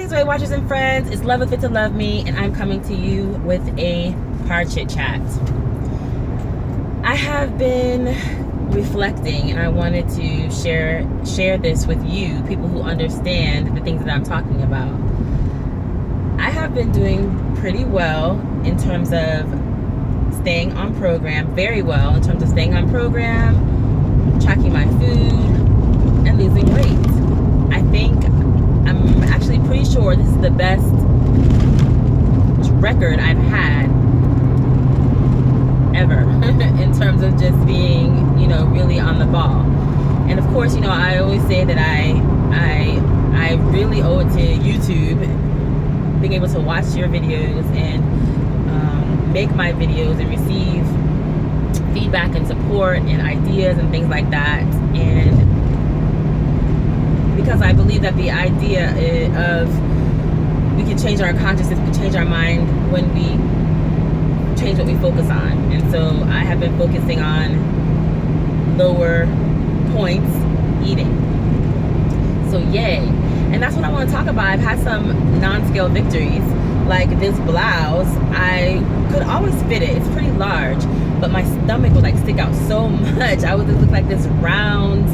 Greetings, Weight Watchers and friends. It's Love It Fit to Love Me, and I'm coming to you with a hard chit chat. I have been reflecting, and I wanted to share this with you, people who understand the things that I'm talking about. I have been doing pretty well in terms of staying on program, very well in terms of staying on program, tracking my food, and losing weight. I think I'm actually pretty sure this is the best record I've had ever in terms of just being, really on the ball. And of course, I always say that I really owe it to YouTube, being able to watch your videos and make my videos and receive feedback and support and ideas and things like that. And because I believe that the idea of we can change our consciousness, we can change our mind when we change what we focus on. And so I have been focusing on lower points eating. So yay. And that's what I want to talk about. I've had some non-scale victories. Like this blouse, I could always fit it. It's pretty large, but my stomach would stick out so much. I would just look like this round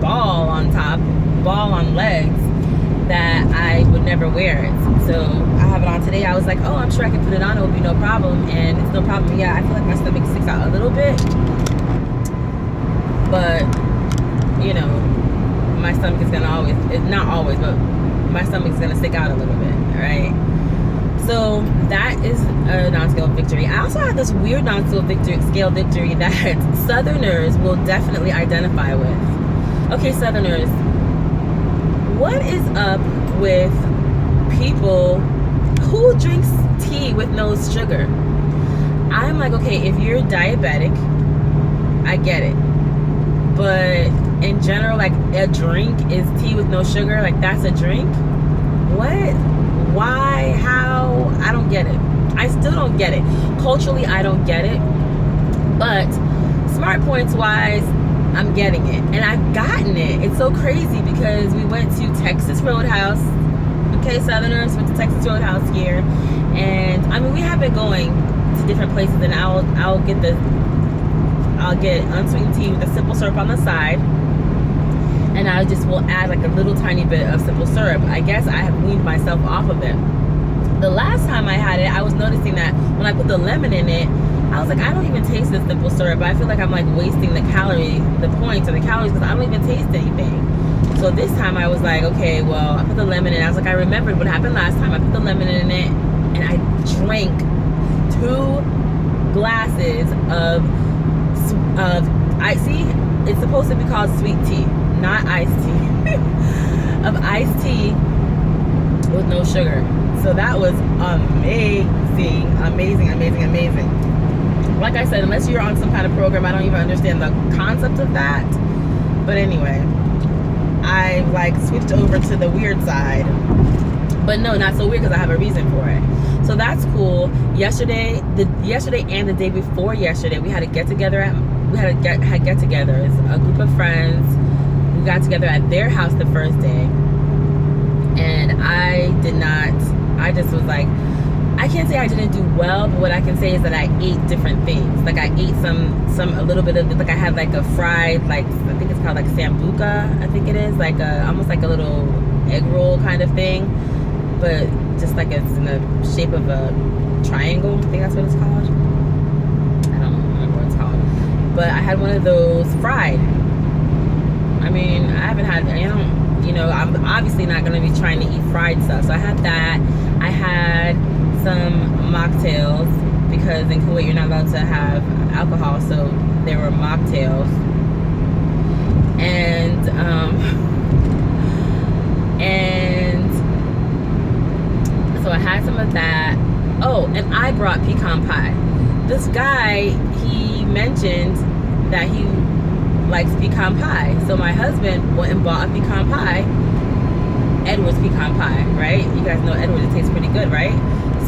ball on top, ball on legs, that I would never wear it. So I have it on today. I was like, oh, I'm sure I can put it on. It would be no problem. And it's no problem. Yeah, I feel like my stomach sticks out a little bit. But, my stomach is going to always, not always, but my stomach is going to stick out a little bit, right? So that is a non-scale victory. I also have this weird non-scale victory that Southerners will definitely identify with. Okay, Southerners, what is up with people who drinks tea with no sugar? I'm like, okay, if you're diabetic, I get it. But in general, a drink is tea with no sugar. That's a drink? What? Why? How? I don't get it. I still don't get it. Culturally, I don't get it. But smart points wise, I'm getting it. And I've gotten it. It's so crazy because we went to Texas Roadhouse. Okay, Southerners went to Texas Roadhouse here. And we have been going to different places, and I'll get unsweetened tea with a simple syrup on the side. And I just will add a little tiny bit of simple syrup. I guess I have weaned myself off of it. The last time I had it, I was noticing that when I put the lemon in it, I was like, I don't even taste the simple syrup. I feel like I'm wasting the points or the calories because I don't even taste anything. So this time I was like, okay, well, I put the lemon in. I was like, I remembered what happened last time. I put the lemon in it and I drank 2 glasses of see, it's supposed to be called sweet tea, not iced tea, of iced tea with no sugar. So that was amazing. Like I said, unless you're on some kind of program, I don't even understand the concept of that. But anyway, I switched over to the weird side. But no, not so weird because I have a reason for it. So that's cool. Yesterday and the day before yesterday, we had a get-together had get-togethers, a group of friends. We got together at their house the first day. And I just was like, I can't say I didn't do well, but what I can say is that I ate different things. I ate a little bit of, I had a fried, I think it's called sambuca, I think it is, almost like a little egg roll kind of thing, but just it's in the shape of a triangle. I think that's what it's called. I don't remember what it's called. But I had one of those fried. I haven't had, I'm obviously not going to be trying to eat fried stuff. So I had that. I had some mocktails because in Kuwait you're not allowed to have alcohol. So there were mocktails. And so I had some of that. Oh, and I brought pecan pie. This guy, he mentioned that he likes pecan pie. So my husband went and bought a pecan pie. Edward's pecan pie, right? You guys know Edward, it tastes pretty good, right?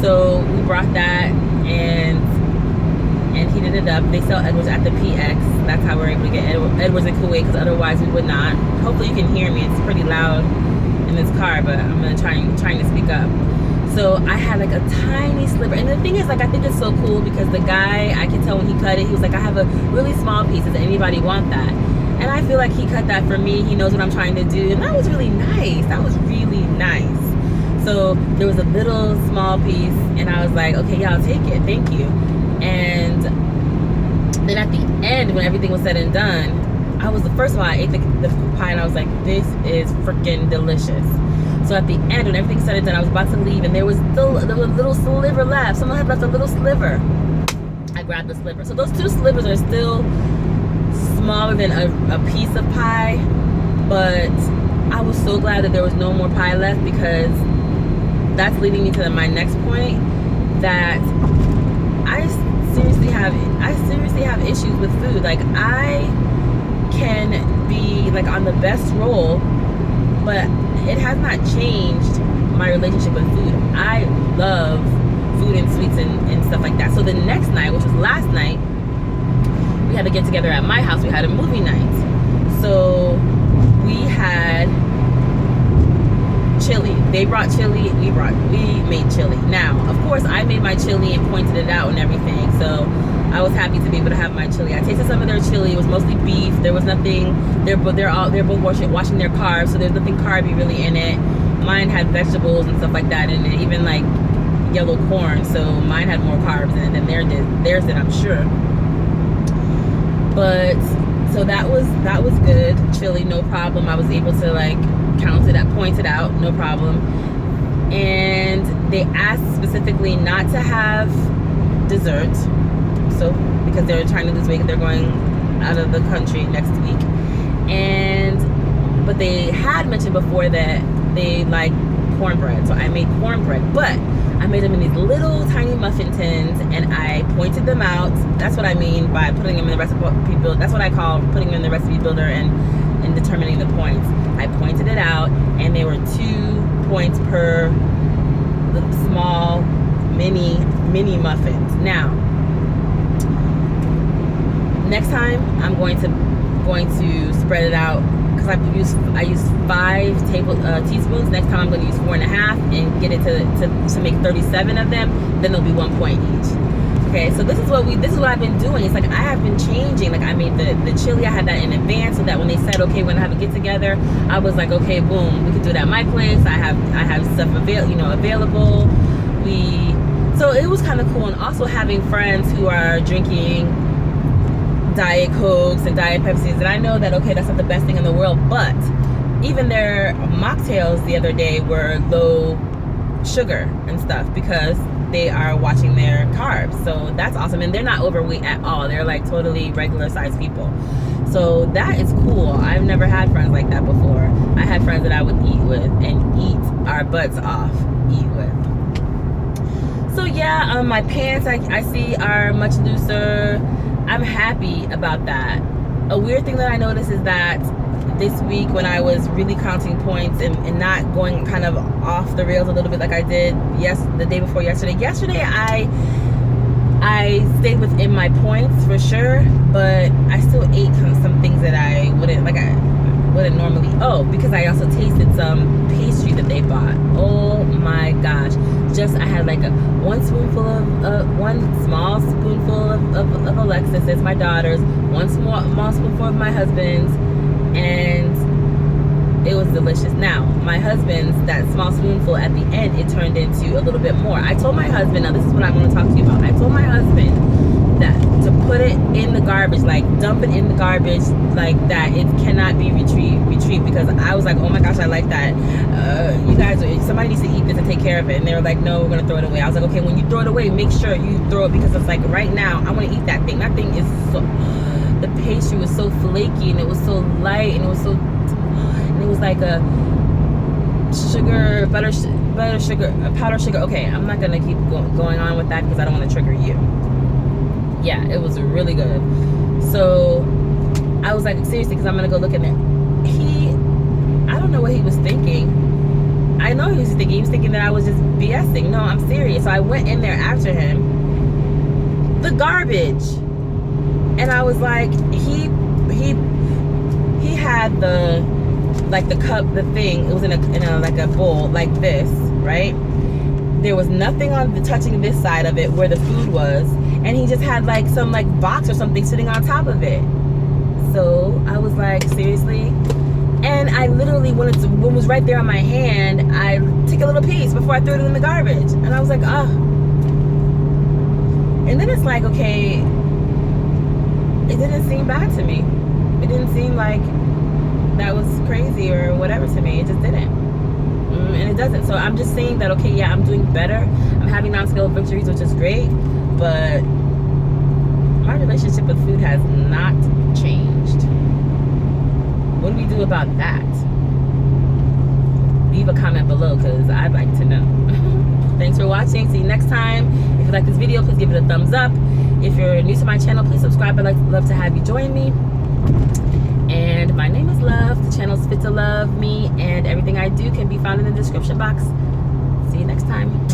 So we brought that and heated it up. They sell Edwards at the PX. That's how we're able to get Edwards in Kuwait, because otherwise we would not. Hopefully you can hear me. It's pretty loud in this car, but I'm gonna trying to speak up. So I had like a tiny sliver, and the thing is, like, I think it's so cool because the guy, I could tell when he cut it, he was like, I have a really small piece. Does anybody want that? And I feel like he cut that for me. He knows what I'm trying to do, and that was really nice. That was really nice. So there was a little small piece, and I was like, okay, yeah, I'll take it. Thank you. And then at the end, when everything was said and done, first of all, I ate the pie, and I was like, this is freaking delicious. So at the end, when everything said and done, I was about to leave, and there was a little sliver left. Someone had left a little sliver. I grabbed the sliver. So those 2 slivers are still smaller than a piece of pie, but I was so glad that there was no more pie left, because that's leading me to my next point, that I seriously have issues with food. Like, I can be like on the best roll, but it has not changed my relationship with food. I love food and sweets and stuff like that. So the next night, which was last night, we had to get together at my house. We had a movie night. So we had chili. They brought chili. We made chili. Now, of course, I made my chili and pointed it out and everything. So I was happy to be able to have my chili. I tasted some of their chili. It was mostly beef. There was nothing. They're both washing their carbs, so there's nothing carby really in it. Mine had vegetables and stuff like that in it, even like yellow corn. So mine had more carbs in it than theirs did, I'm sure. But so that was good. Chili, no problem. I was able to like point it out, no problem. And they asked specifically not to have dessert. So because they're trying to lose weight, they're going out of the country next week. But they had mentioned before that they like cornbread. So I made cornbread, but I made them in these little tiny muffin tins, and I pointed them out. That's what I mean by putting them in the recipe builder. That's what I call putting them in the recipe builder and determining the points. I pointed it out, and they were 2 points per little small mini muffins. Now, next time I'm going to spread it out, because I used 5 teaspoons. Next time I'm going to use 4.5 and get it to make 37 of them. Then there'll be 1 point each. Okay, so this is what I've been doing. It's like I have been changing. Like I made the chili. I had that in advance, so that when they said, okay, we're gonna have a get together, I was like, okay, boom, we could do it at my place. I have stuff available. So it was kind of cool, and also having friends who are drinking Diet Cokes and Diet Pepsis, and I know that, okay, that's not the best thing in the world, but even their mocktails the other day were low sugar and stuff because they are watching their carbs. So that's awesome, and they're not overweight at all. They're like totally regular sized people. So that is cool. I've never had friends like that before. I had friends that I would eat with and eat our butts off, eat with. So yeah, my pants I see are much looser. I'm happy about that. A weird thing that I noticed is that this week, when I was really counting points and not going kind of off the rails a little bit like I did the day before yesterday. Yesterday I stayed within my points for sure, but I still ate some things that I wouldn't normally. Oh, because I also tasted some pastry that they bought. Oh my gosh. I had like one small spoonful of Alexis's, my daughter's, one small spoonful of my husband's, and it was delicious. Now, my husband's, that small spoonful at the end, it turned into a little bit more. I told my husband, now this is what I want to talk to you about. I told my husband that to put it in the garbage, like dump it in the garbage like that, it cannot be retrieved, because I was like, oh my gosh, I like that. You guys, somebody needs to eat this and take care of it. And they were like, no, we're gonna throw it away. I was like, okay, when you throw it away, make sure you throw it, because it's like right now I want to eat that thing. That thing is so, the pastry was so flaky and it was so light and it was so, and it was like a powdered sugar. Okay, I'm not gonna keep going on with that because I don't want to trigger you. Yeah, it was really good. So I was like, seriously, because I'm gonna go look in there. I don't know what he was thinking. I know he was thinking that I was just BSing. No, I'm serious. So I went in there after him. The garbage. And I was like, he had the like the cup, the thing, it was in a like a bowl like this, right? There was nothing on the touching this side of it where the food was, and he just had like some like box or something sitting on top of it. So I was like, seriously? And I literally, when it was right there on my hand, I took a little piece before I threw it in the garbage. And I was like, oh. And then it's like, okay, it didn't seem bad to me. It didn't seem like that was crazy or whatever to me. It just didn't. And it doesn't. So I'm just saying that, okay, yeah, I'm doing better. I'm having non-scale victories, which is great. But my relationship with food has not changed. What do we do about that? Leave a comment below because I'd like to know. Thanks for watching. See you next time. If you like this video, please give it a thumbs up. If you're new to my channel, please subscribe. I'd love to have you join me. And my name is Love. The channel's Fit to Love Me, and everything I do can be found in the description box. See you next time.